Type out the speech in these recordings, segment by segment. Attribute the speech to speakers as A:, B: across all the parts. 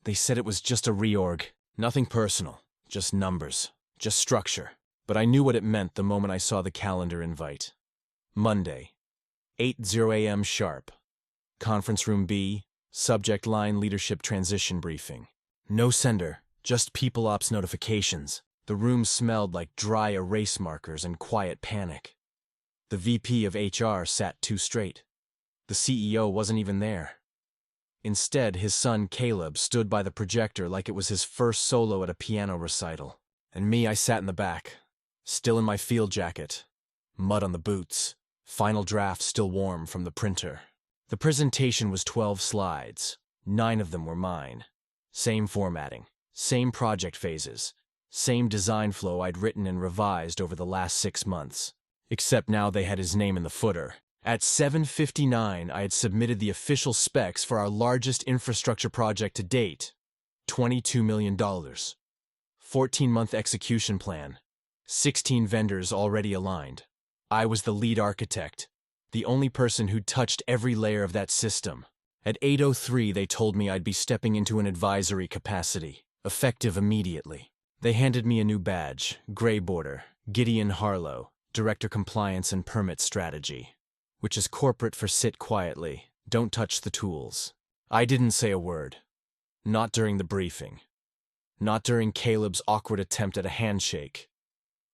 A: They said it was just a reorg. Nothing personal, just numbers, just structure. But I knew what it meant the moment I saw the calendar invite. Monday, 8:00 a.m. sharp. Conference room B, subject line leadership transition briefing. No sender, just people ops notifications. The room smelled like dry erase markers and quiet panic. The VP of HR sat too straight. The CEO wasn't even there. Instead, his son Caleb stood by the projector like it was his first solo at a piano recital. And me, I sat in the back, still in my field jacket, mud on the boots, final draft still warm from the printer. The presentation was 12 slides. 9 of them were mine. Same formatting, same project phases, same design flow I'd written and revised over the last 6 months. Except now they had his name in the footer. At 7:59, I had submitted the official specs for our largest infrastructure project to date. $22 million. 14-month execution plan. 16 vendors already aligned. I was the lead architect, the only person who'd touched every layer of that system. At 8:03, they told me I'd be stepping into an advisory capacity, effective immediately. They handed me a new badge, gray border, Gideon Harlow, Director Compliance and Permit Strategy, which is corporate for sit quietly, don't touch the tools. I didn't say a word. Not during the briefing. Not during Caleb's awkward attempt at a handshake.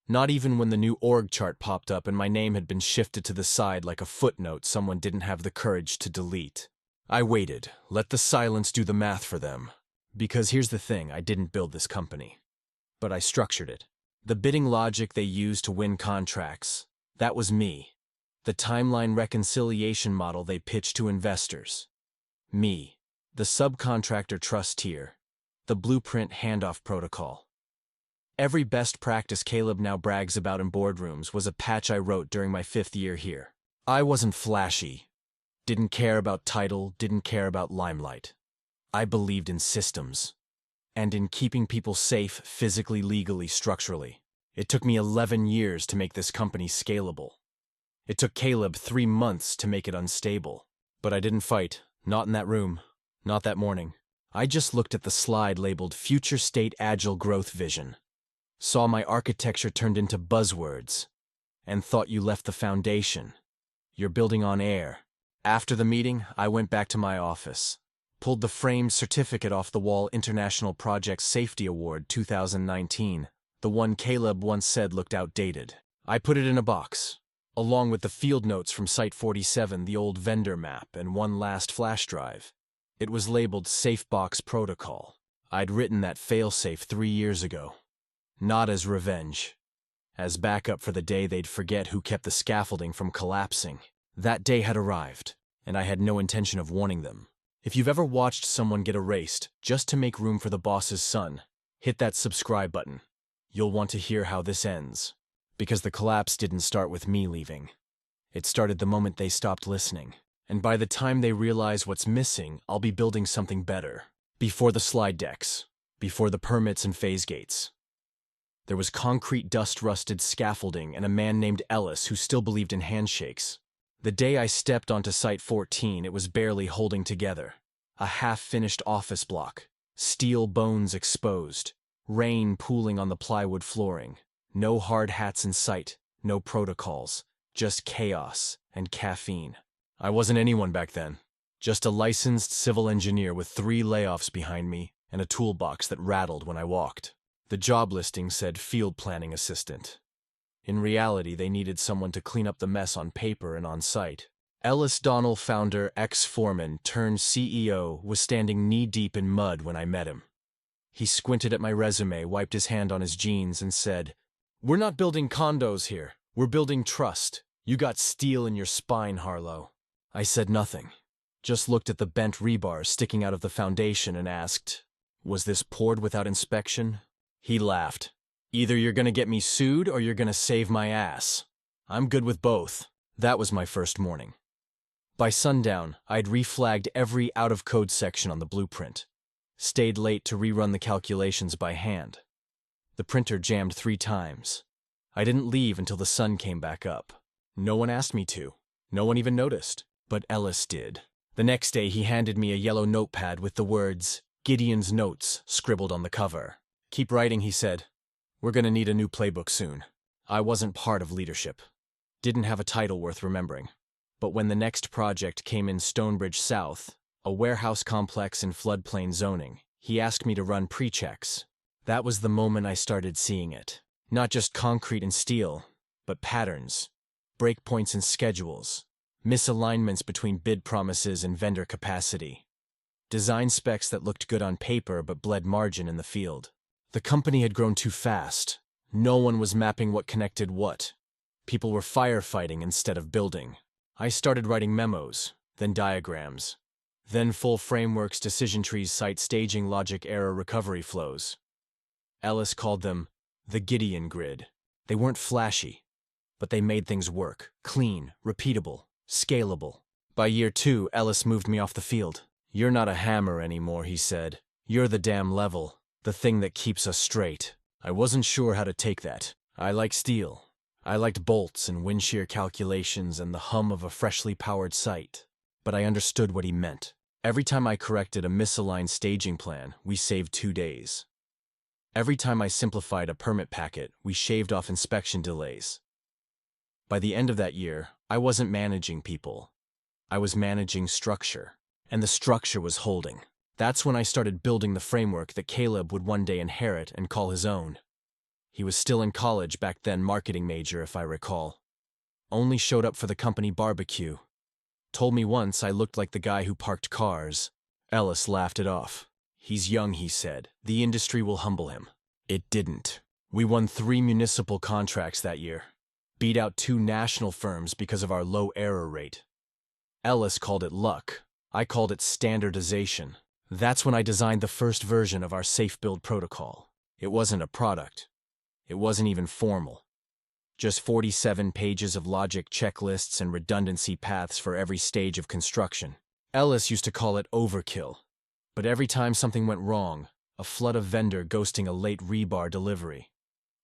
A: Not even when the new org chart popped up and my name had been shifted to the side like a footnote someone didn't have the courage to delete. I waited, let the silence do the math for them. Because here's the thing, I didn't build this company. But I structured it. The bidding logic they used to win contracts, that was me. The timeline reconciliation model they pitched to investors. Me. The subcontractor trust tier. The blueprint handoff protocol. Every best practice Caleb now brags about in boardrooms was a patch I wrote during my 5th year here. I wasn't flashy. Didn't care about title, didn't care about limelight. I believed in systems. And in keeping people safe physically, legally, structurally. It took me 11 years to make this company scalable. It took Caleb 3 months to make it unstable. But I didn't fight, not in that room, not that morning. I just looked at the slide labeled Future State Agile Growth Vision. Saw my architecture turned into buzzwords, and thought you left the foundation. You're building on air. After the meeting, I went back to my office, pulled the framed certificate off the wall International Project Safety Award 2019, the one Caleb once said looked outdated. I put it in a box, along with the field notes from Site 47, the old vendor map, and one last flash drive. It was labeled Safebox Protocol. I'd written that failsafe 3 years ago. Not as revenge. As backup for the day they'd forget who kept the scaffolding from collapsing. That day had arrived, and I had no intention of warning them. If you've ever watched someone get erased just to make room for the boss's son, hit that subscribe button. You'll want to hear how this ends. Because the collapse didn't start with me leaving. It started the moment they stopped listening. And by the time they realize what's missing, I'll be building something better. Before the slide decks. Before the permits and phase gates. There was concrete dust-rusted scaffolding and a man named Ellis who still believed in handshakes. The day I stepped onto Site 14, it was barely holding together. A half-finished office block. Steel bones exposed. Rain pooling on the plywood flooring. No hard hats in sight. No protocols. Just chaos and caffeine. I wasn't anyone back then. Just a licensed civil engineer with 3 layoffs behind me and a toolbox that rattled when I walked. The job listing said field planning assistant. In reality, they needed someone to clean up the mess on paper and on site. Ellis Donnell, founder, ex-foreman, turned CEO, was standing knee-deep in mud when I met him. He squinted at my resume, wiped his hand on his jeans, and said, "We're not building condos here. We're building trust. You got steel in your spine, Harlow." I said nothing, just looked at the bent rebars sticking out of the foundation and asked, "Was this poured without inspection?" He laughed. "Either you're gonna get me sued or you're gonna save my ass. I'm good with both." That was my first morning. By sundown, I'd reflagged every out-of-code section on the blueprint. Stayed late to rerun the calculations by hand. The printer jammed 3 times. I didn't leave until the sun came back up. No one asked me to. No one even noticed. But Ellis did. The next day, he handed me a yellow notepad with the words, Gideon's notes scribbled on the cover. "Keep writing," he said. "We're gonna need a new playbook soon." I wasn't part of leadership. Didn't have a title worth remembering. But when the next project came in Stonebridge South, a warehouse complex in floodplain zoning, he asked me to run pre-checks. That was the moment I started seeing it. Not just concrete and steel, but patterns, breakpoints and schedules, misalignments between bid promises and vendor capacity, design specs that looked good on paper but bled margin in the field. The company had grown too fast. No one was mapping what connected what. People were firefighting instead of building. I started writing memos, then diagrams, then full frameworks, decision trees, site staging, logic, error, recovery flows. Ellis called them the Gideon grid. They weren't flashy, but they made things work. Clean, repeatable, scalable. By year 2, Ellis moved me off the field. "You're not a hammer anymore," he said. "You're the damn level, the thing that keeps us straight." I wasn't sure how to take that. I like steel. I liked bolts and wind shear calculations and the hum of a freshly powered site. But I understood what he meant. Every time I corrected a misaligned staging plan, we saved 2 days. Every time I simplified a permit packet, we shaved off inspection delays. By the end of that year, I wasn't managing people. I was managing structure. And the structure was holding. That's when I started building the framework that Caleb would one day inherit and call his own. He was still in college back then, marketing major if I recall. Only showed up for the company barbecue. Told me once I looked like the guy who parked cars. Ellis laughed it off. "He's young," he said. "The industry will humble him." It didn't. We won 3 municipal contracts that year. Beat out 2 national firms because of our low error rate. Ellis called it luck. I called it standardization. That's when I designed the first version of our safe build protocol. It wasn't a product. It wasn't even formal. Just 47 pages of logic checklists and redundancy paths for every stage of construction. Ellis used to call it overkill. But every time something went wrong, a flood of vendor ghosting a late rebar delivery.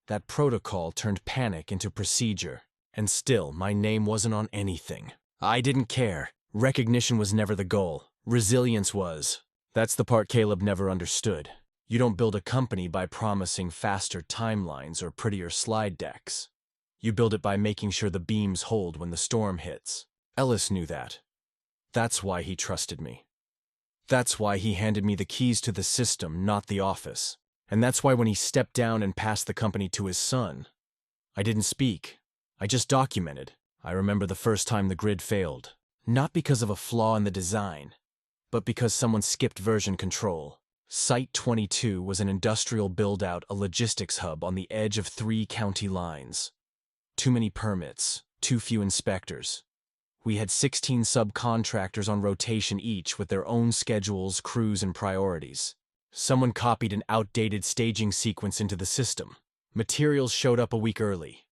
A: That protocol turned panic into procedure. And still, my name wasn't on anything. I didn't care. Recognition was never the goal. Resilience was. That's the part Caleb never understood. You don't build a company by promising faster timelines or prettier slide decks. You build it by making sure the beams hold when the storm hits. Ellis knew that. That's why he trusted me. That's why he handed me the keys to the system, not the office. And that's why when he stepped down and passed the company to his son, I didn't speak. I just documented. I remember the first time the grid failed. Not because of a flaw in the design, but because someone skipped version control. Site 22 was an industrial build-out, a logistics hub on the edge of 3 county lines. Too many permits, too few inspectors. We had 16 subcontractors on rotation, each with their own schedules, crews, and priorities. Someone copied an outdated staging sequence into the system. Materials showed up a week early.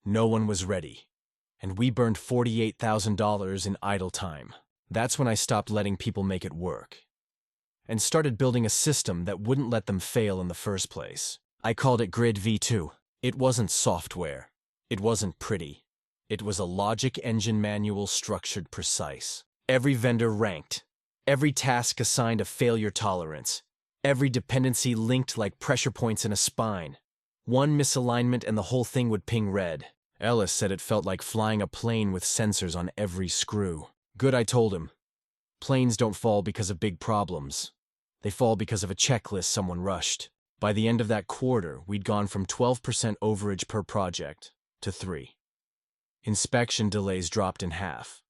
A: No one was ready. And we burned $48,000 in idle time. That's when I stopped letting people make it work. And started building a system that wouldn't let them fail in the first place. I called it Grid V2. It wasn't software. It wasn't pretty. It was a logic engine manual, structured, precise. Every vendor ranked. Every task assigned a failure tolerance. Every dependency linked like pressure points in a spine. One misalignment and the whole thing would ping red. Ellis said it felt like flying a plane with sensors on every screw. Good, I told him. Planes don't fall because of big problems. They fall because of a checklist someone rushed. By the end of that quarter, we'd gone from 12% overage per project to 3. Inspection delays dropped in half.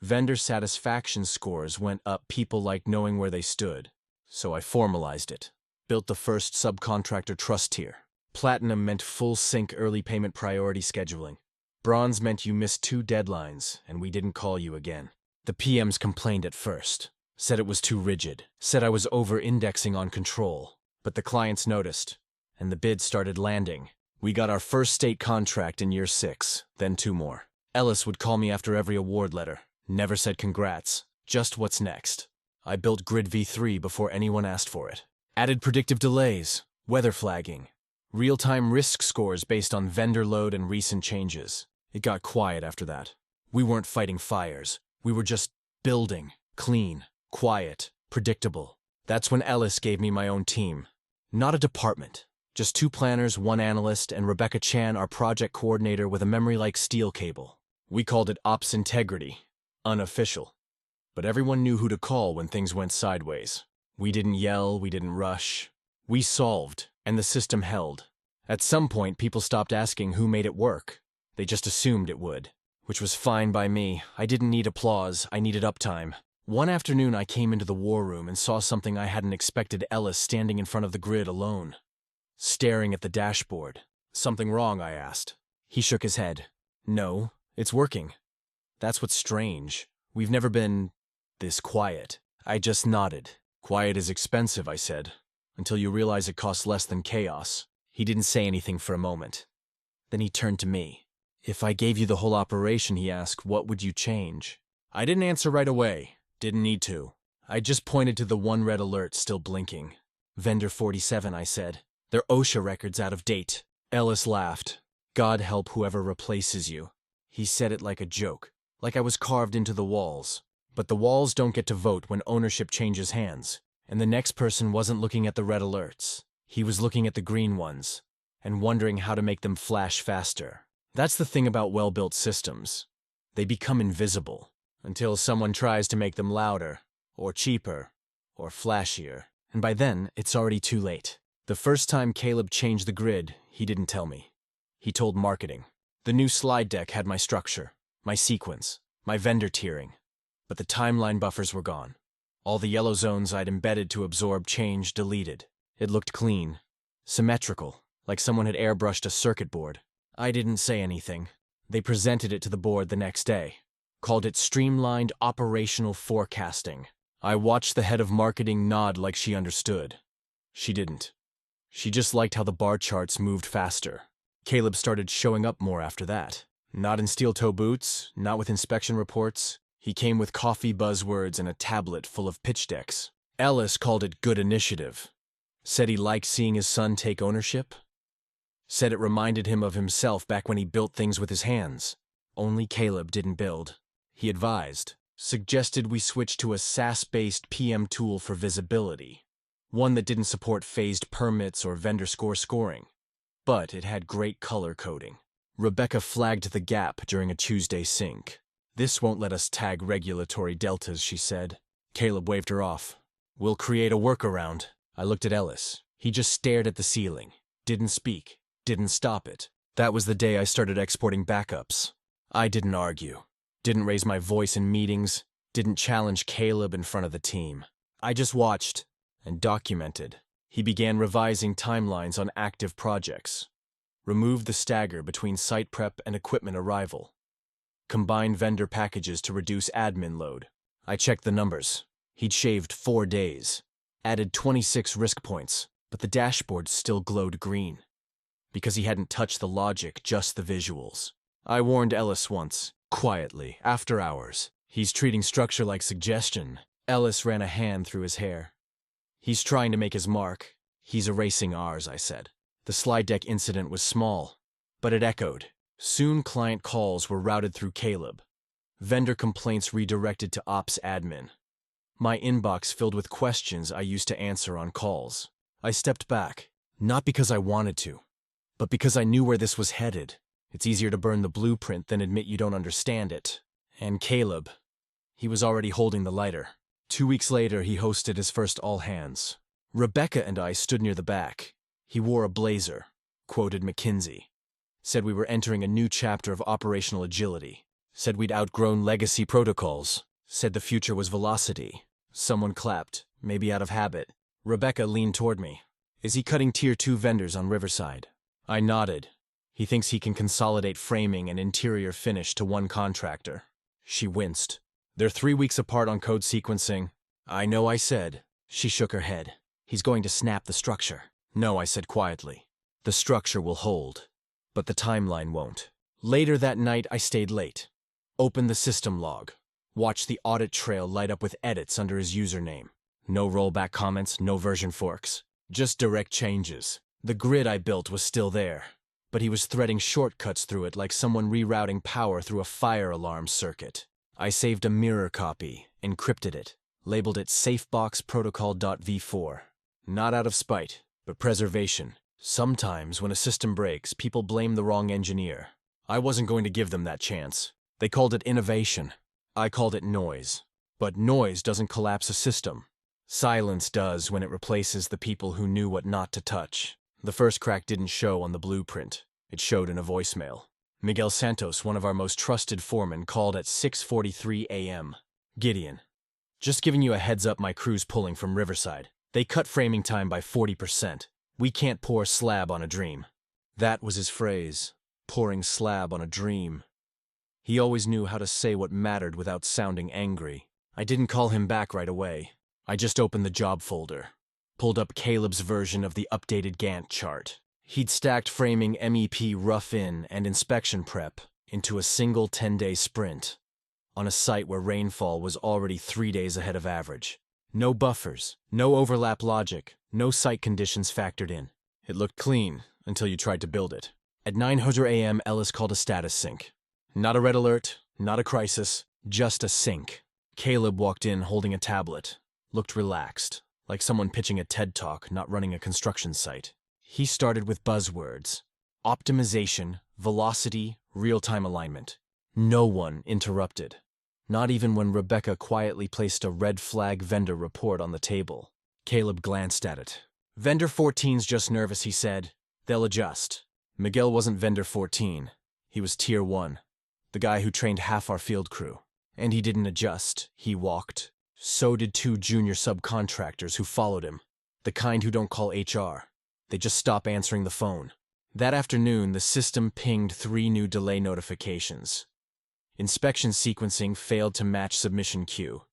A: Vendor satisfaction scores went up. People liked knowing where they stood. So I formalized it. Built the first subcontractor trust tier. Platinum meant full sync early payment priority scheduling. Bronze meant you missed 2 deadlines, and we didn't call you again. The PMs complained at first. Said it was too rigid. Said I was over-indexing on control. But the clients noticed, and the bids started landing. We got our first state contract in year 6, then 2 more. Ellis would call me after every award letter. Never said congrats, just what's next. I built Grid V3 before anyone asked for it. Added predictive delays, weather flagging, real-time risk scores based on vendor load and recent changes. It got quiet after that. We weren't fighting fires. We were just building. Clean, quiet, predictable. That's when Ellis gave me my own team. Not a department. Just 2 planners, 1 analyst, and Rebecca Chan, our project coordinator with a memory like steel cable. We called it Ops Integrity. Unofficial. But everyone knew who to call when things went sideways. We didn't yell, we didn't rush. We solved, and the system held. At some point, people stopped asking who made it work. They just assumed it would. Which was fine by me. I didn't need applause, I needed uptime. One afternoon I came into the war room and saw something I hadn't expected: Ellis standing in front of the grid alone, staring at the dashboard. "Something wrong?" I asked. He shook his head. "No, it's working." "That's what's strange. We've never been this quiet." I just nodded. "Quiet is expensive," I said, "until you realize it costs less than chaos." He didn't say anything for a moment. Then he turned to me. "If I gave you the whole operation," he asked, "what would you change?" I didn't answer right away. Didn't need to. I just pointed to the one red alert still blinking. "Vendor 47, I said. "Their OSHA record's out of date." Ellis laughed. "God help whoever replaces you." He said it like a joke, like I was carved into the walls. But the walls don't get to vote when ownership changes hands. And the next person wasn't looking at the red alerts. He was looking at the green ones and wondering how to make them flash faster. That's the thing about well-built systems. They become invisible until someone tries to make them louder, or cheaper, or flashier. And by then, it's already too late. The first time Caleb changed the grid, he didn't tell me. He told marketing. The new slide deck had my structure, my sequence, my vendor tiering. But the timeline buffers were gone. All the yellow zones I'd embedded to absorb change deleted. It looked clean, symmetrical, like someone had airbrushed a circuit board. I didn't say anything. They presented it to the board the next day. Called it streamlined operational forecasting. I watched the head of marketing nod like she understood. She didn't. She just liked how the bar charts moved faster. Caleb started showing up more after that. Not in steel-toe boots, not with inspection reports. He came with coffee buzzwords and a tablet full of pitch decks. Ellis called it good initiative. Said he liked seeing his son take ownership. Said it reminded him of himself back when he built things with his hands. Only Caleb didn't build. He advised. Suggested we switch to a SaaS-based PM tool for visibility. One that didn't support phased permits or vendor score scoring. But it had great color coding. Rebecca flagged the gap during a Tuesday sync. "This won't let us tag regulatory deltas," she said. Caleb waved her off. "We'll create a workaround." I looked at Ellis. He just stared at the ceiling. Didn't speak. Didn't stop it. That was the day I started exporting backups. I didn't argue. Didn't raise my voice in meetings. Didn't challenge Caleb in front of the team. I just watched and documented. He began revising timelines on active projects. Removed the stagger between site prep and equipment arrival. Combined vendor packages to reduce admin load. I checked the numbers. He'd shaved 4 days. Added 26 risk points, but the dashboard still glowed green. Because he hadn't touched the logic, just the visuals. I warned Ellis once, quietly, after hours. "He's treating structure like suggestion." Ellis ran a hand through his hair. "He's trying to make his mark. He's erasing ours," I said. The slide deck incident was small, but it echoed. Soon client calls were routed through Caleb. Vendor complaints redirected to ops admin. My inbox filled with questions I used to answer on calls. I stepped back, not because I wanted to, but because I knew where this was headed. It's easier to burn the blueprint than admit you don't understand it. And Caleb, he was already holding the lighter. 2 weeks later, he hosted his first all-hands. Rebecca and I stood near the back. He wore a blazer, quoted McKinsey. Said we were entering a new chapter of operational agility. Said we'd outgrown legacy protocols. Said the future was velocity. Someone clapped, maybe out of habit. Rebecca leaned toward me. "Is he cutting Tier 2 vendors on Riverside?" I nodded. "He thinks he can consolidate framing and interior finish to one contractor." She winced. "They're 3 weeks apart on code sequencing." "I know," I said. She shook her head. "He's going to snap the structure." "No," I said quietly. "The structure will hold, but the timeline won't." Later that night, I stayed late. Opened the system log. Watched the audit trail light up with edits under his username. No rollback comments, no version forks. Just direct changes. The grid I built was still there, but he was threading shortcuts through it like someone rerouting power through a fire alarm circuit. I saved a mirror copy, encrypted it. labeled it Safebox Protocol.v4. Not out of spite, but preservation. Sometimes when a system breaks, people blame the wrong engineer. I wasn't going to give them that chance. They called it innovation. I called it noise. But noise doesn't collapse a system. Silence does when it replaces the people who knew what not to touch. The first crack didn't show on the blueprint. It showed in a voicemail. Miguel Santos, one of our most trusted foremen, called at 6:43 a.m. Gideon, just giving you a heads up, my crew's pulling from Riverside. They cut framing time by 40%. We can't pour slab on a dream. That was his phrase, pouring slab on a dream. He always knew how to say what mattered without sounding angry. I didn't call him back right away. I just opened the job folder, pulled up Caleb's version of the updated Gantt chart. He'd stacked framing MEP rough-in and inspection prep into a single 10-day sprint on a site where rainfall was already 3 days ahead of average. No buffers, no overlap logic, no site conditions factored in. It looked clean until you tried to build it. At 9:00 a.m., Ellis called a status sync. Not a red alert, not a crisis, just a sync. Caleb walked in holding a tablet, looked relaxed, like someone pitching a TED Talk, not running a construction site. He started with buzzwords: optimization, velocity, real-time alignment. No one interrupted. Not even when Rebecca quietly placed a red flag vendor report on the table. Caleb glanced at it. Vendor 14's just nervous, he said. They'll adjust. Miguel wasn't vendor 14. He was tier 1. The guy who trained half our field crew. And he didn't adjust. He walked. So did 2 junior subcontractors who followed him. The kind who don't call HR. They just stop answering the phone. That afternoon, the system pinged 3 new delay notifications. Inspection sequencing failed to match submission queue.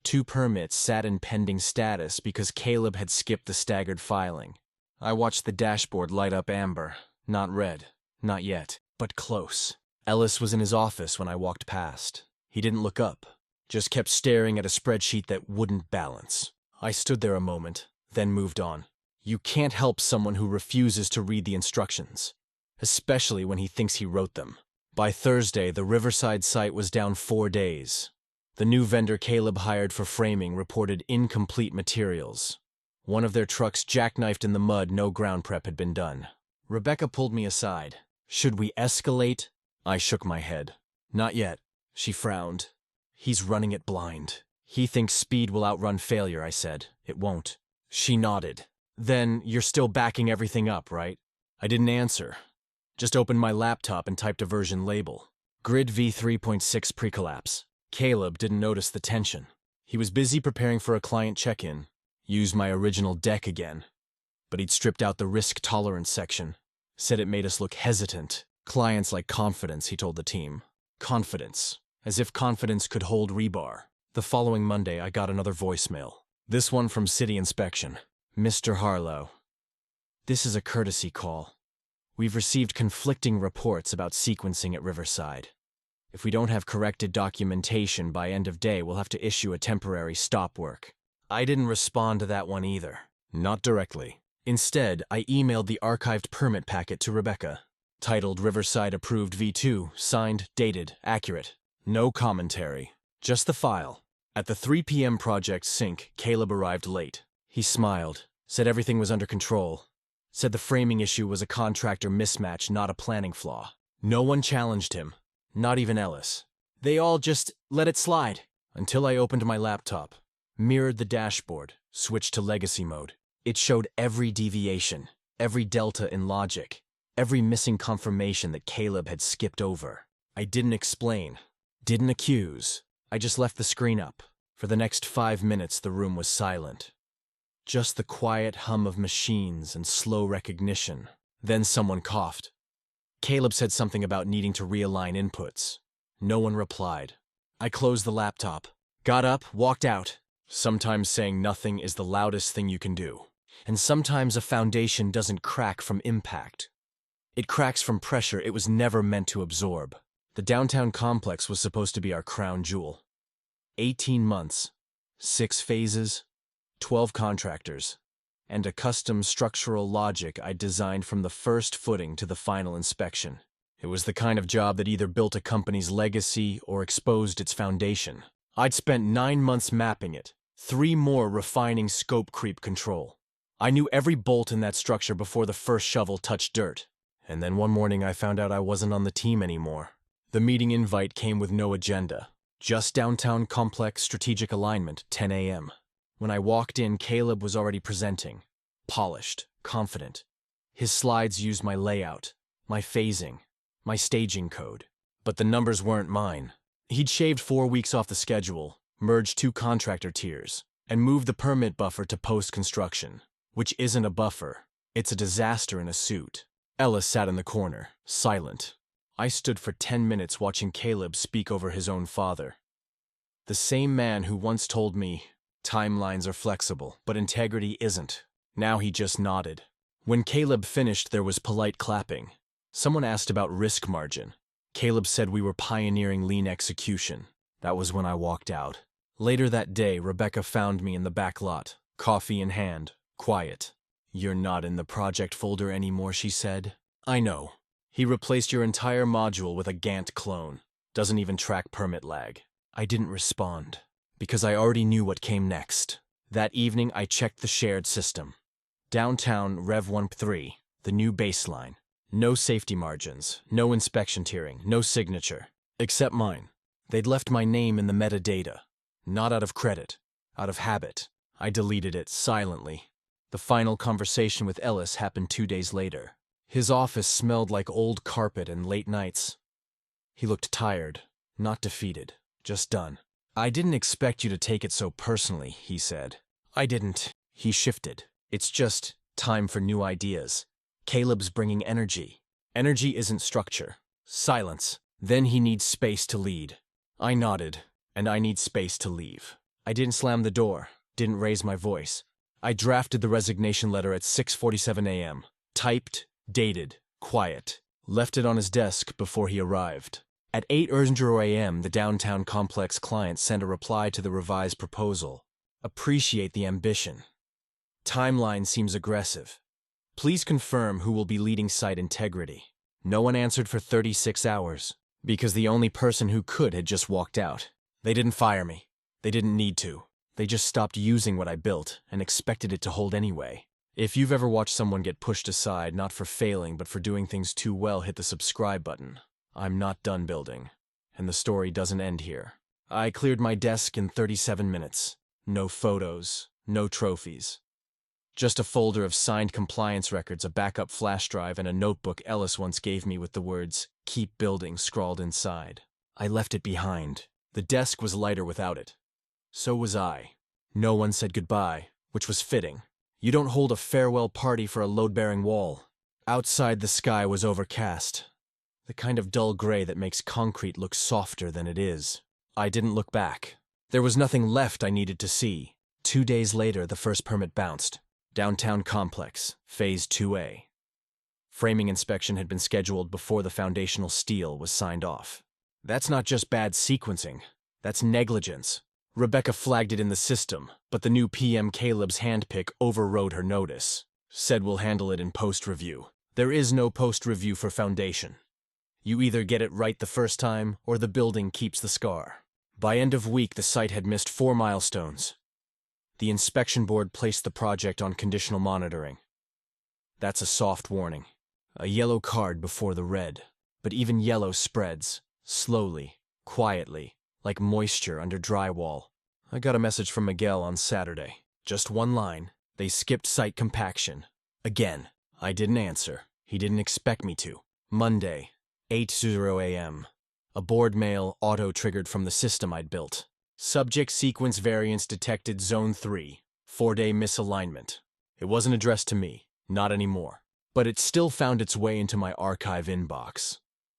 A: 2 permits sat in pending status because Caleb had skipped the staggered filing. I watched the dashboard light up amber. Not red. Not yet. But close. Ellis was in his office when I walked past. He didn't look up. Just kept staring at a spreadsheet that wouldn't balance. I stood there a moment, then moved on. You can't help someone who refuses to read the instructions, especially when he thinks he wrote them. By Thursday, the Riverside site was down 4 days. The new vendor Caleb hired for framing reported incomplete materials. One of their trucks jackknifed in the mud, no ground prep had been done. Rebecca pulled me aside. Should we escalate? I shook my head. Not yet. She frowned. He's running it blind. He thinks speed will outrun failure, I said. It won't. She nodded. Then you're still backing everything up, right? I didn't answer. Just opened my laptop and typed a version label. Grid v3.6 pre-collapse. Caleb didn't notice the tension. He was busy preparing for a client check-in. Used my original deck again. But he'd stripped out the risk tolerance section. Said it made us look hesitant. Clients like confidence, he told the team. Confidence. As if confidence could hold rebar. The following Monday, I got another voicemail. This one from City Inspection. Mr. Harlow. This is a courtesy call. We've received conflicting reports about sequencing at Riverside. If we don't have corrected documentation by end of day, we'll have to issue a temporary stop work. I didn't respond to that one either. Not directly. Instead, I emailed the archived permit packet to Rebecca. Titled Riverside Approved V2, signed, dated, accurate. No commentary. Just the file. At the 3 p.m. project sync, Caleb arrived late. He smiled, said everything was under control. Said the framing issue was a contractor mismatch, not a planning flaw. No one challenged him. Not even Ellis. They all just let it slide. Until I opened my laptop. Mirrored the dashboard. Switched to legacy mode. It showed every deviation. Every delta in logic. Every missing confirmation that Caleb had skipped over. I didn't explain. Didn't accuse. I just left the screen up. For the next 5 minutes, the room was silent. Just the quiet hum of machines and slow recognition. Then someone coughed. Caleb said something about needing to realign inputs. No one replied. I closed the laptop. Got up, walked out. Sometimes saying nothing is the loudest thing you can do. And sometimes a foundation doesn't crack from impact. It cracks from pressure it was never meant to absorb. The downtown complex was supposed to be our crown jewel. 18 months, 6 phases, 12 contractors, and a custom structural logic I designed from the first footing to the final inspection. It was the kind of job that either built a company's legacy or exposed its foundation. I'd spent 9 months mapping it, 3 more refining scope creep control. I knew every bolt in that structure before the first shovel touched dirt. And then one morning I found out I wasn't on the team anymore. The meeting invite came with no agenda. Just downtown complex strategic alignment, 10 a.m. When I walked in, Caleb was already presenting. Polished, confident. His slides used my layout, my phasing, my staging code. But the numbers weren't mine. He'd shaved 4 weeks off the schedule, merged 2 contractor tiers, and moved the permit buffer to post-construction, which isn't a buffer. It's a disaster in a suit. Ellis sat in the corner, silent. I stood for 10 minutes watching Caleb speak over his own father. The same man who once told me, timelines are flexible, but integrity isn't. Now he just nodded. When Caleb finished, there was polite clapping. Someone asked about risk margin. Caleb said we were pioneering lean execution. That was when I walked out. Later that day, Rebecca found me in the back lot, coffee in hand, quiet. "You're not in the project folder anymore," she said. "I know. He replaced your entire module with a Gantt clone. Doesn't even track permit lag." I didn't respond, because I already knew what came next. That evening, I checked the shared system. Downtown Rev 3, the new baseline. No safety margins, no inspection tiering, no signature. Except mine. They'd left my name in the metadata. Not out of credit, out of habit. I deleted it silently. The final conversation with Ellis happened 2 days later. His office smelled like old carpet and late nights. He looked tired, not defeated, just done. "I didn't expect you to take it so personally," he said. "I didn't." He shifted. "It's just time for new ideas. Caleb's bringing energy. Energy isn't structure. Silence. Then he needs space to lead." I nodded, and I need space to leave. I didn't slam the door, didn't raise my voice. I drafted the resignation letter at 6:47 a.m. Typed, dated, quiet. Left it on his desk before he arrived. At 8:00 a.m., the downtown complex client sent a reply to the revised proposal. "Appreciate the ambition. Timeline seems aggressive. Please confirm who will be leading site integrity." No one answered for 36 hours, because the only person who could had just walked out. They didn't fire me. They didn't need to. They just stopped using what I built and expected it to hold anyway. If you've ever watched someone get pushed aside, not for failing, but for doing things too well, hit the subscribe button. I'm not done building, and the story doesn't end here. I cleared my desk in 37 minutes. No photos, no trophies. Just a folder of signed compliance records, a backup flash drive, and a notebook Ellis once gave me with the words, "Keep building," scrawled inside. I left it behind. The desk was lighter without it. So was I. No one said goodbye, which was fitting. You don't hold a farewell party for a load-bearing wall. Outside, the sky was overcast. The kind of dull gray that makes concrete look softer than it is. I didn't look back. There was nothing left I needed to see. 2 days later, the first permit bounced. Downtown Complex, Phase 2A. Framing inspection had been scheduled before the foundational steel was signed off. That's not just bad sequencing. That's negligence. Rebecca flagged it in the system, but the new PM Caleb's handpick overrode her notice. Said we'll handle it in post-review. There is no post-review for foundation. You either get it right the first time, or the building keeps the scar. By end of week, the site had missed 4 milestones. The inspection board placed the project on conditional monitoring. That's a soft warning. A yellow card before the red. But even yellow spreads, slowly, quietly, like moisture under drywall. I got a message from Miguel on Saturday. Just one line. They skipped site compaction. Again. I didn't answer. He didn't expect me to. Monday, 8:00 a.m. A board mail auto-triggered from the system I'd built. Subject sequence variance detected Zone 3. 4-day misalignment. It wasn't addressed to me. Not anymore. But it still found its way into my archive inbox.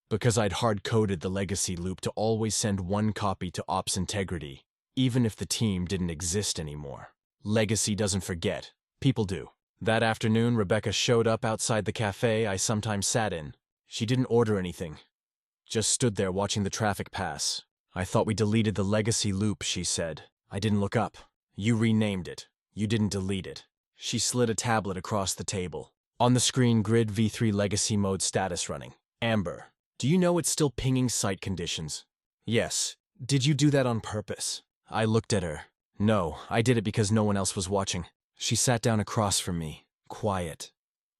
A: Because I'd hard-coded the legacy loop to always send one copy to Ops Integrity, even if the team didn't exist anymore. Legacy doesn't forget. People do. That afternoon, Rebecca showed up outside the cafe I sometimes sat in. She didn't order anything. Just stood there watching the traffic pass. "I thought we deleted the legacy loop," she said. I didn't look up. "You renamed it. You didn't delete it." She slid a tablet across the table. On the screen, Grid V3 legacy mode status running. Amber. "Do you know it's still pinging site conditions?" "Yes." "Did you do that on purpose?" I looked at her. No, I did it because no one else was watching. She sat down across from me, quiet.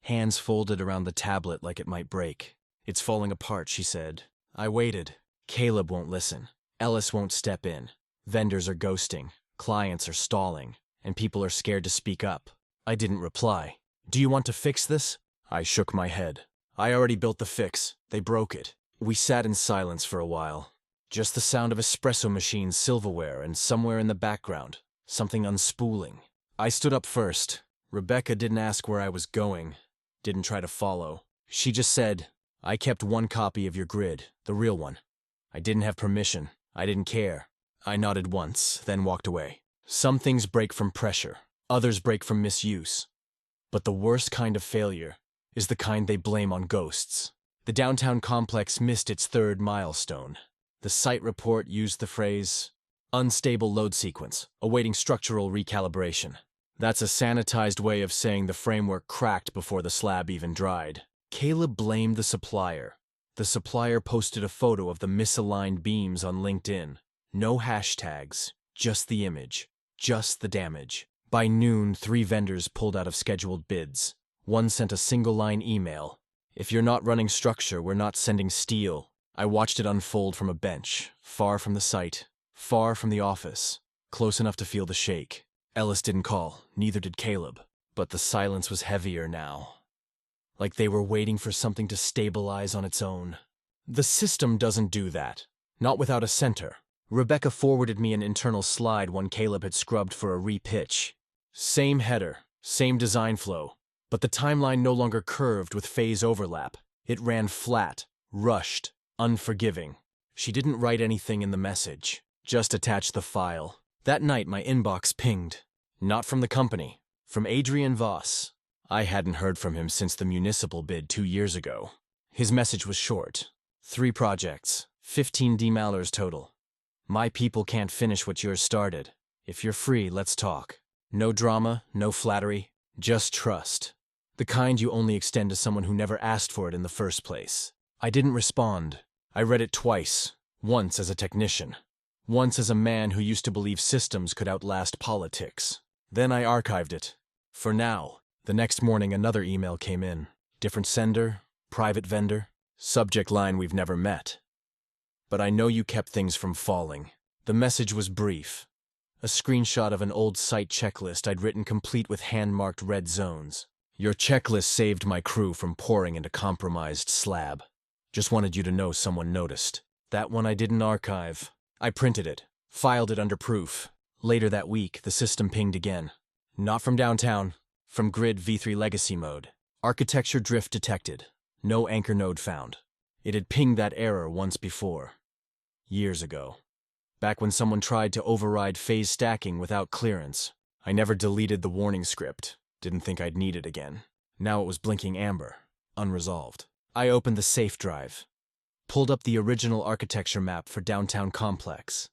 A: Hands folded around the tablet like it might break. It's falling apart, she said. I waited. Caleb won't listen. Ellis won't step in. Vendors are ghosting. Clients are stalling. And people are scared to speak up. I didn't reply. Do you want to fix this? I shook my head. I already built the fix. They broke it. We sat in silence for a while. Just the sound of espresso machines, silverware, and somewhere in the background, something unspooling. I stood up first. Rebecca didn't ask where I was going. Didn't try to follow. She just said, I kept one copy of your grid, the real one. I didn't have permission. I didn't care. I nodded once, then walked away. Some things break from pressure. Others break from misuse. But the worst kind of failure is the kind they blame on ghosts. The downtown complex missed its third milestone. The site report used the phrase, unstable load sequence, awaiting structural recalibration. That's a sanitized way of saying the framework cracked before the slab even dried. Caleb blamed the supplier. The supplier posted a photo of the misaligned beams on LinkedIn. No hashtags, just the image, just the damage. By noon, 3 vendors pulled out of scheduled bids. One sent a single-line email. If you're not running structure, we're not sending steel. I watched it unfold from a bench, far from the site, far from the office, close enough to feel the shake. Ellis didn't call, neither did Caleb, but the silence was heavier now. Like they were waiting for something to stabilize on its own. The system doesn't do that. Not without a center. Rebecca forwarded me an internal slide one Caleb had scrubbed for a repitch. Same header, same design flow, but the timeline no longer curved with phase overlap. It ran flat, rushed, unforgiving. She didn't write anything in the message, just attached the file. That night my inbox pinged. Not from the company, from Adrian Voss. I hadn't heard from him since the municipal bid 2 years ago. His message was short. 3 projects, 15 demallers total. My people can't finish what yours started. If you're free, let's talk. No drama, no flattery, just trust. The kind you only extend to someone who never asked for it in the first place. I didn't respond. I read it twice. Once as a technician. Once as a man who used to believe systems could outlast politics. Then I archived it. For now. The next morning another email came in. Different sender, private vendor, subject line we've never met. But I know you kept things from falling. The message was brief. A screenshot of an old site checklist I'd written complete with hand-marked red zones. Your checklist saved my crew from pouring into compromised slab. Just wanted you to know someone noticed. That one I didn't archive. I printed it, filed it under proof. Later that week, the system pinged again. Not from downtown, from grid v3 legacy mode. Architecture drift detected. No anchor node found. It had pinged that error once before. Years ago. Back when someone tried to override phase stacking without clearance. I never deleted the warning script. Didn't think I'd need it again. Now it was blinking amber, unresolved. I opened the safe drive. Pulled up the original architecture map for downtown complex.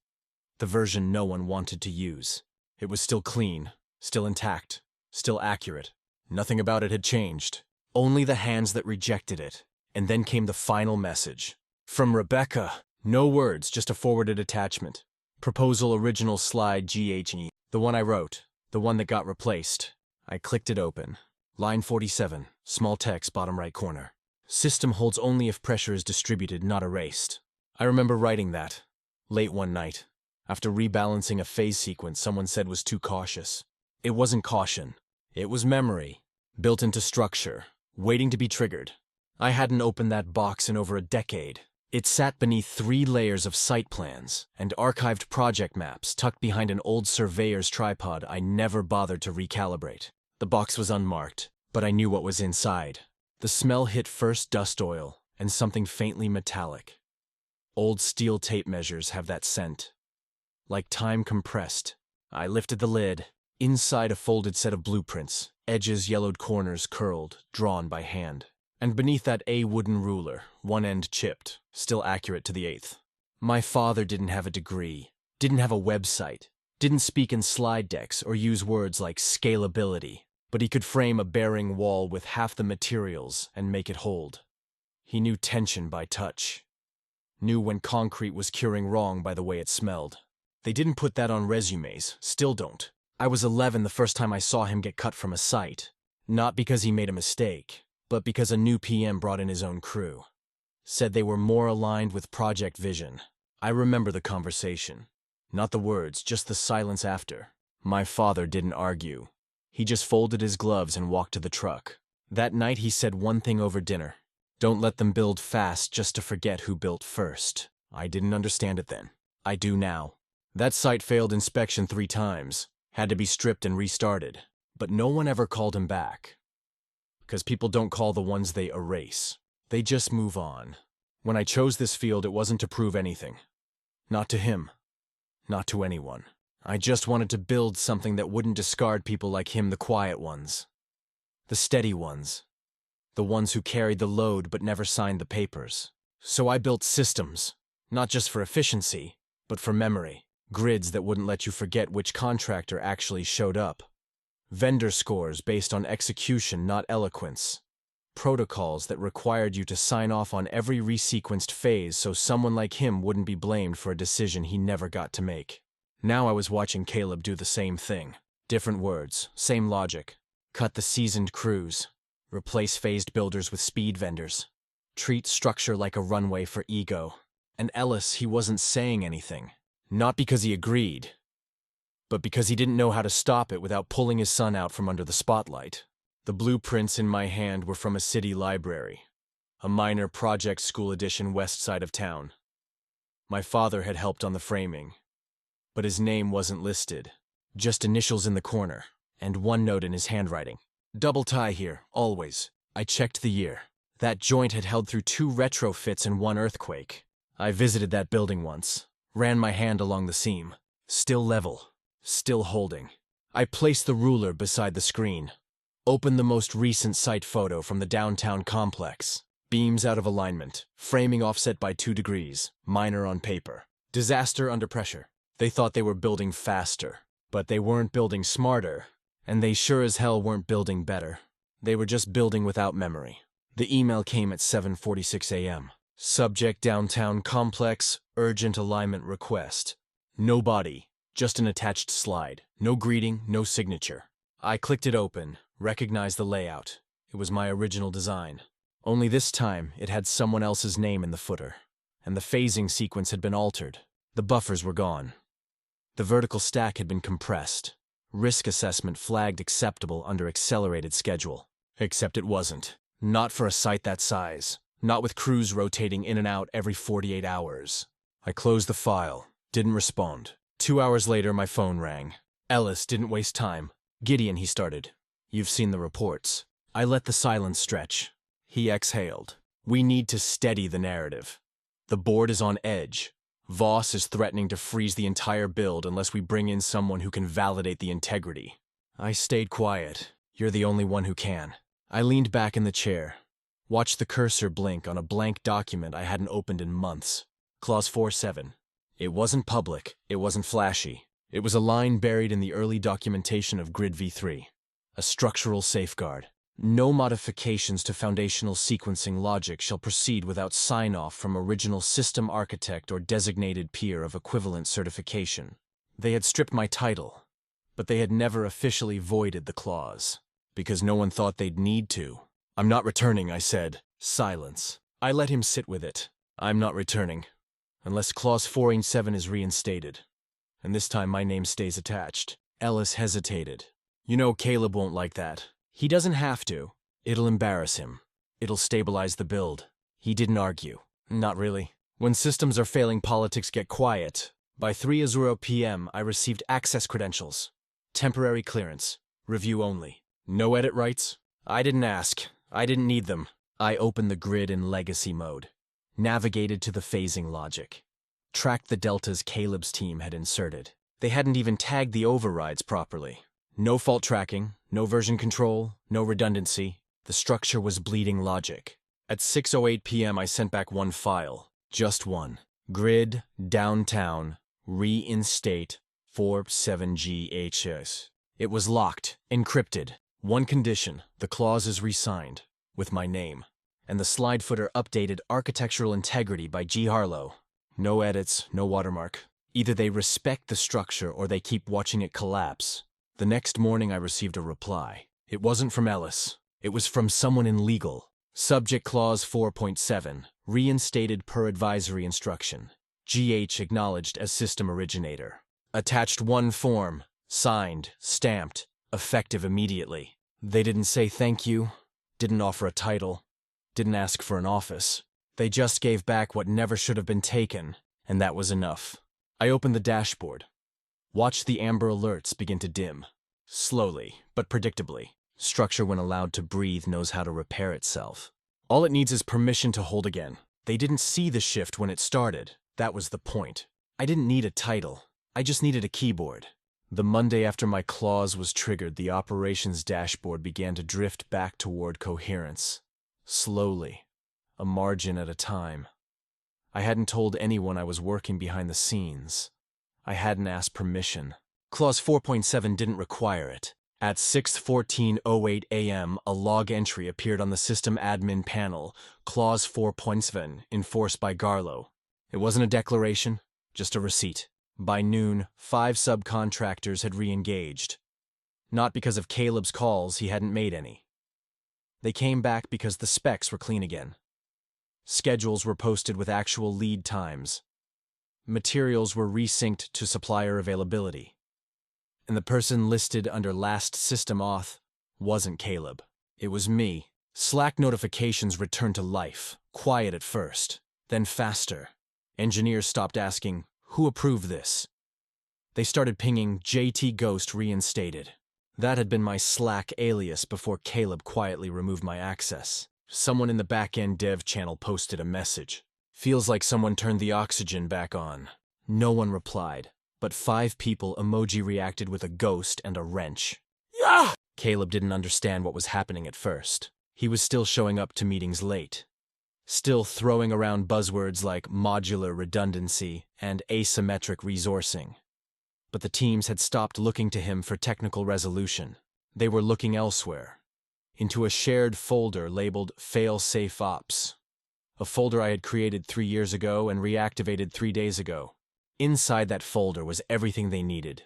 A: The version no one wanted to use. It was still clean, still intact, still accurate. Nothing about it had changed. Only the hands that rejected it. And then came the final message. From Rebecca. No words, just a forwarded attachment. Proposal original slide GHE. The one I wrote. The one that got replaced. I clicked it open. Line 47, small text, bottom right corner. System holds only if pressure is distributed, not erased. I remember writing that. Late one night. After rebalancing a phase sequence someone said was too cautious. It wasn't caution. It was memory. Built into structure. Waiting to be triggered. I hadn't opened that box in over a decade. It sat beneath 3 layers of site plans and archived project maps tucked behind an old surveyor's tripod I never bothered to recalibrate. The box was unmarked, but I knew what was inside. The smell hit first dust oil and something faintly metallic. Old steel tape measures have that scent. Like time compressed. I lifted the lid. Inside a folded set of blueprints, edges yellowed, corners curled, drawn by hand. And beneath that a wooden ruler, one end chipped, still accurate to the 1/8. My father didn't have a degree, didn't have a website, didn't speak in slide decks or use words like scalability, but he could frame a bearing wall with half the materials and make it hold. He knew tension by touch. Knew when concrete was curing wrong by the way it smelled. They didn't put that on resumes, still don't. I was 11 the first time I saw him get cut from a site. Not because he made a mistake, but because a new PM brought in his own crew. Said they were more aligned with project vision. I remember the conversation. Not the words, just the silence after. My father didn't argue. He just folded his gloves and walked to the truck. That night he said one thing over dinner. Don't let them build fast just to forget who built first. I didn't understand it then. I do now. That site failed inspection 3 times. Had to be stripped and restarted. But no one ever called him back. Because people don't call the ones they erase. They just move on. When I chose this field, it wasn't to prove anything. Not to him. Not to anyone. I just wanted to build something that wouldn't discard people like him, the quiet ones. The steady ones. The ones who carried the load but never signed the papers. So I built systems. Not just for efficiency, but for memory. Grids that wouldn't let you forget which contractor actually showed up. Vendor scores based on execution, not eloquence. Protocols that required you to sign off on every resequenced phase so someone like him wouldn't be blamed for a decision he never got to make. Now I was watching Caleb do the same thing. Different words, same logic. Cut the seasoned crews. Replace phased builders with speed vendors. Treat structure like a runway for ego. And Ellis, he wasn't saying anything. Not because he agreed, but because he didn't know how to stop it without pulling his son out from under the spotlight. The blueprints in my hand were from a city library, a minor project school edition west side of town. My father had helped on the framing, but his name wasn't listed, just initials in the corner, and one note in his handwriting. Double tie here, always. I checked the year. That joint had held through 2 retrofits and 1 earthquake. I visited that building once, ran my hand along the seam. Still level, still holding. I placed the ruler beside the screen. Opened the most recent site photo from the downtown complex. Beams out of alignment, framing offset by 2 degrees, minor on paper. Disaster under pressure. They thought they were building faster, but they weren't building smarter, and they sure as hell weren't building better. They were just building without memory. The email came at 7:46 a.m. Subject downtown complex, urgent alignment request. No body, just an attached slide. No greeting, no signature. I clicked it open, recognized the layout. It was my original design. Only this time, it had someone else's name in the footer. And the phasing sequence had been altered. The buffers were gone. The vertical stack had been compressed. Risk assessment flagged acceptable under accelerated schedule. Except it wasn't. Not for a site that size. Not with crews rotating in and out every 48 hours. I closed the file. Didn't respond. 2 hours later, my phone rang. Ellis didn't waste time. Gideon, he started. You've seen the reports. I let the silence stretch. He exhaled. We need to steady the narrative. The board is on edge. Voss is threatening to freeze the entire build unless we bring in someone who can validate the integrity. I stayed quiet. You're the only one who can. I leaned back in the chair. Watched the cursor blink on a blank document I hadn't opened in months. Clause 4.7. It wasn't public. It wasn't flashy. It was a line buried in the early documentation of Grid V3. A structural safeguard. No modifications to foundational sequencing logic shall proceed without sign-off from original system architect or designated peer of equivalent certification. They had stripped my title, but they had never officially voided the clause, because no one thought they'd need to. I'm not returning, I said. Silence. I let him sit with it. I'm not returning, unless clause 4.7 is reinstated. And this time my name stays attached. Ellis hesitated. You know Caleb won't like that. He doesn't have to. It'll embarrass him. It'll stabilize the build. He didn't argue. Not really. When systems are failing, politics get quiet. By 3:00 p.m., I received access credentials. Temporary clearance. Review only. No edit rights? I didn't ask. I didn't need them. I opened the grid in legacy mode. Navigated to the phasing logic. Tracked the deltas Caleb's team had inserted. They hadn't even tagged the overrides properly. No fault tracking, no version control, no redundancy. The structure was bleeding logic. At 6:08 p.m. I sent back one file. Just one. Grid, downtown, reinstate, 47GHS. It was locked, encrypted. One condition, the clause is re-signed, with my name. And the slide footer updated Architectural Integrity by G. Harlow. No edits, no watermark. Either they respect the structure or they keep watching it collapse. The next morning I received a reply. It wasn't from Ellis. It was from someone in legal. Subject Clause 4.7, reinstated per advisory instruction. GH acknowledged as system originator. Attached one form, signed, stamped, effective immediately. They didn't say thank you, didn't offer a title, didn't ask for an office. They just gave back what never should have been taken, and that was enough. I opened the dashboard. Watched the amber alerts begin to dim. Slowly, but predictably. Structure, when allowed to breathe, knows how to repair itself. All it needs is permission to hold again. They didn't see the shift when it started. That was the point. I didn't need a title. I just needed a keyboard. The Monday after my clause was triggered, the operations dashboard began to drift back toward coherence. Slowly, a margin at a time. I hadn't told anyone I was working behind the scenes. I hadn't asked permission. Clause 4.7 didn't require it. At 6:14:08 a.m., a log entry appeared on the system admin panel, Clause 4.7, enforced by Garlow. It wasn't a declaration, just a receipt. By noon, 5 subcontractors had re-engaged. Not because of Caleb's calls, he hadn't made any. They came back because the specs were clean again. Schedules were posted with actual lead times. Materials were resynced to supplier availability. And the person listed under last system auth wasn't Caleb. It was me. Slack notifications returned to life, quiet at first, then faster. Engineers stopped asking, "Who approved this?" They started pinging JT Ghost reinstated. That had been my Slack alias before Caleb quietly removed my access. Someone in the back-end dev channel posted a message. "Feels like someone turned the oxygen back on." No one replied. But 5 people emoji reacted with a ghost and a wrench. Yeah! Caleb didn't understand what was happening at first. He was still showing up to meetings late. Still throwing around buzzwords like modular redundancy and asymmetric resourcing. But the teams had stopped looking to him for technical resolution. They were looking elsewhere. Into a shared folder labeled Fail-Safe Ops. A folder I had created 3 years ago and reactivated 3 days ago. Inside that folder was everything they needed.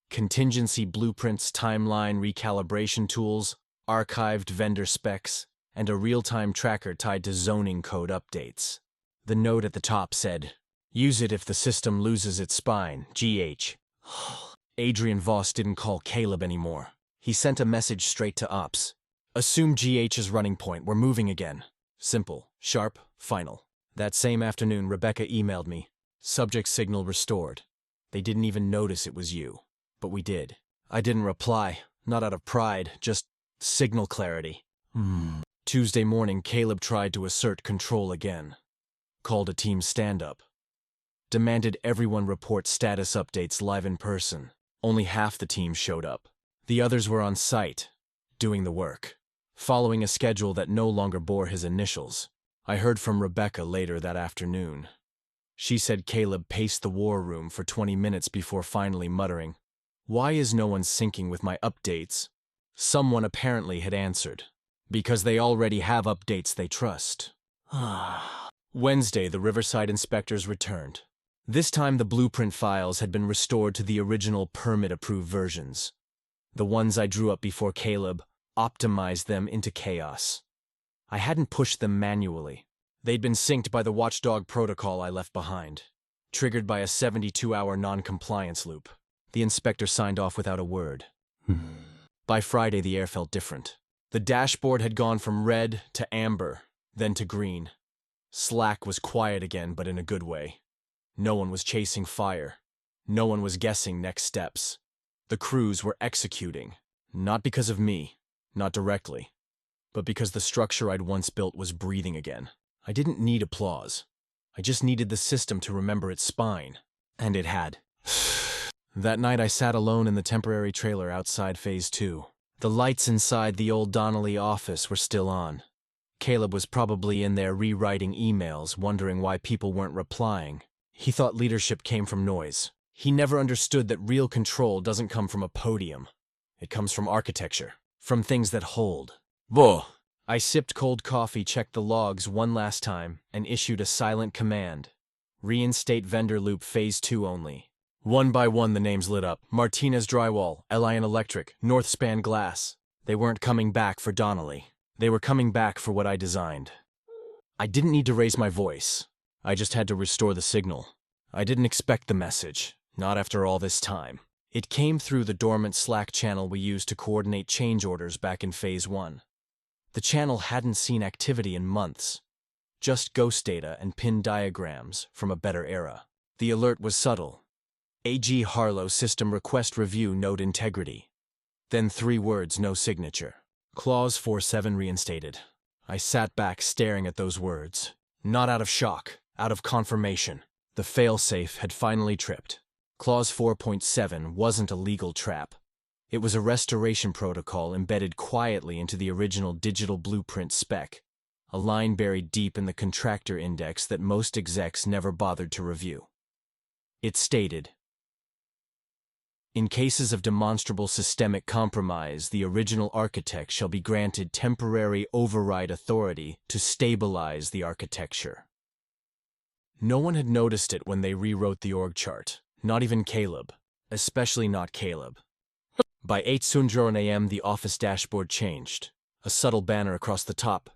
A: Contingency blueprints, timeline recalibration tools, archived vendor specs, and a real-time tracker tied to zoning code updates. The note at the top said, "Use it if the system loses its spine, GH." Adrian Voss didn't call Caleb anymore. He sent a message straight to Ops. "Assume GH's running point, we're moving again." Simple, sharp, final. That same afternoon, Rebecca emailed me. "Subject signal restored." They didn't even notice it was you. But we did. I didn't reply, not out of pride, just signal clarity. Tuesday morning, Caleb tried to assert control again. Called a team stand-up. Demanded everyone report status updates live in person. Only half the team showed up. The others were on site, doing the work, following a schedule that no longer bore his initials. I heard from Rebecca later that afternoon. She said Caleb paced the war room for 20 minutes before finally muttering, "Why is no one syncing with my updates?" Someone apparently had answered, "Because they already have updates they trust." Wednesday, the Riverside inspectors returned. This time the blueprint files had been restored to the original permit-approved versions. The ones I drew up before Caleb, optimized them into chaos. I hadn't pushed them manually. They'd been synced by the watchdog protocol I left behind, triggered by a 72-hour non-compliance loop. The inspector signed off without a word. By Friday, the air felt different. The dashboard had gone from red to amber, then to green. Slack was quiet again, but in a good way. No one was chasing fire. No one was guessing next steps. The crews were executing, not because of me, not directly, but because the structure I'd once built was breathing again. I didn't need applause. I just needed the system to remember its spine. And it had. That night I sat alone in the temporary trailer outside Phase 2. The lights inside the old Donnelly office were still on. Caleb was probably in there rewriting emails, wondering why people weren't replying. He thought leadership came from noise. He never understood that real control doesn't come from a podium. It comes from architecture, from things that hold. Whoa! I sipped cold coffee, checked the logs one last time, and issued a silent command. Reinstate vendor loop phase 2 only. One by one the names lit up. Martinez Drywall, Lion Electric, Northspan Glass. They weren't coming back for Donnelly. They were coming back for what I designed. I didn't need to raise my voice. I just had to restore the signal. I didn't expect the message, not after all this time. It came through the dormant Slack channel we used to coordinate change orders back in Phase 1. The channel hadn't seen activity in months. Just ghost data and pin diagrams from a better era. The alert was subtle. A.G. Harlow System Request Review Node Integrity. Then 3 words, no signature. Clause 47 reinstated. I sat back staring at those words. Not out of shock, out of confirmation. The failsafe had finally tripped. Clause 4.7 wasn't a legal trap. It was a restoration protocol embedded quietly into the original digital blueprint spec, a line buried deep in the contractor index that most execs never bothered to review. It stated, in cases of demonstrable systemic compromise, the original architect shall be granted temporary override authority to stabilize the architecture. No one had noticed it when they rewrote the org chart, not even Caleb, especially not Caleb. By 8:00 a.m. the office dashboard changed. A subtle banner across the top.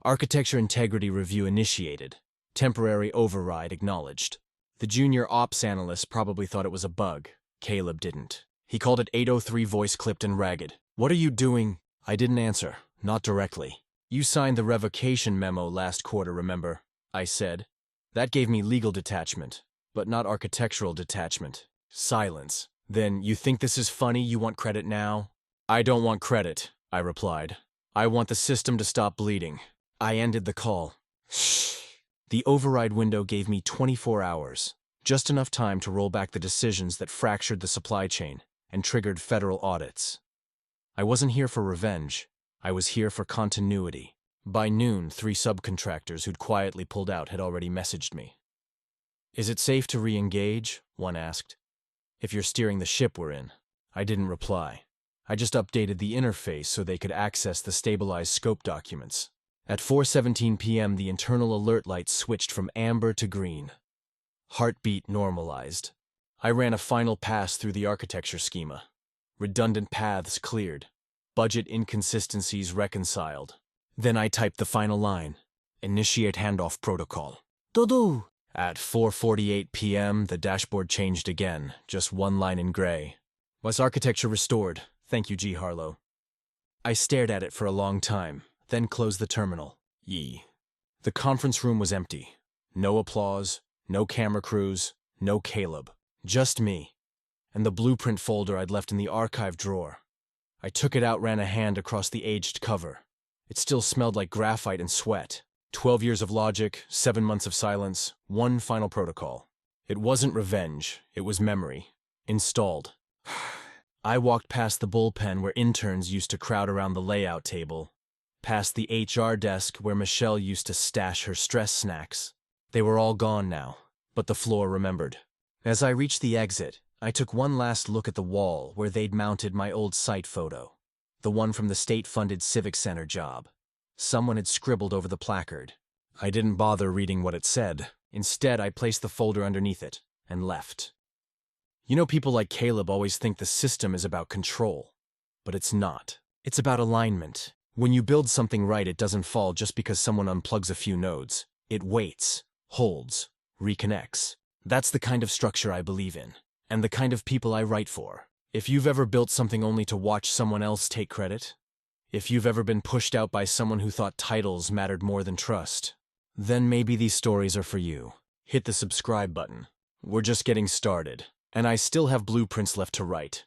A: Architecture Integrity Review initiated. Temporary override acknowledged. The junior ops analyst probably thought it was a bug. Caleb didn't. He called it 803 voice clipped and ragged. What are you doing? I didn't answer, not directly. You signed the revocation memo last quarter, remember? I said. That gave me legal detachment, but not architectural detachment. Silence. Then, you think this is funny? You want credit now? I don't want credit, I replied. I want the system to stop bleeding. I ended the call. Shh. The override window gave me 24 hours. Just enough time to roll back the decisions that fractured the supply chain and triggered federal audits. I wasn't here for revenge. I was here for continuity. By noon, 3 subcontractors who'd quietly pulled out had already messaged me. Is it safe to re-engage? One asked. If you're steering the ship we're in. I didn't reply. I just updated the interface so they could access the stabilized scope documents. At 4:17 p.m., the internal alert light switched from amber to green. Heartbeat normalized. I ran a final pass through the architecture schema. Redundant paths cleared. Budget inconsistencies reconciled. Then I typed the final line. Initiate handoff protocol. Dodo! At 4:48 p.m., the dashboard changed again, just one line in gray. Was architecture restored? Thank you, G. Harlow. I stared at it for a long time, then closed the terminal. Yee. The conference room was empty. No applause. No camera crews, no Caleb, just me, and the blueprint folder I'd left in the archive drawer. I took it out, ran a hand across the aged cover. It still smelled like graphite and sweat. 12 years of logic, 7 months of silence, 1 final protocol. It wasn't revenge, it was memory. Installed. I walked past the bullpen where interns used to crowd around the layout table, past the HR desk where Michelle used to stash her stress snacks. They were all gone now, but the floor remembered. As I reached the exit, I took one last look at the wall where they'd mounted my old site photo, the one from the state-funded Civic Center job. Someone had scribbled over the placard. I didn't bother reading what it said. Instead, I placed the folder underneath it and left. You know, people like Caleb always think the system is about control, but it's not. It's about alignment. When you build something right, it doesn't fall just because someone unplugs a few nodes. It waits. Holds, reconnects. That's the kind of structure I believe in, and the kind of people I write for. If you've ever built something only to watch someone else take credit, if you've ever been pushed out by someone who thought titles mattered more than trust, then maybe these stories are for you. Hit the subscribe button. We're just getting started, and I still have blueprints left to write.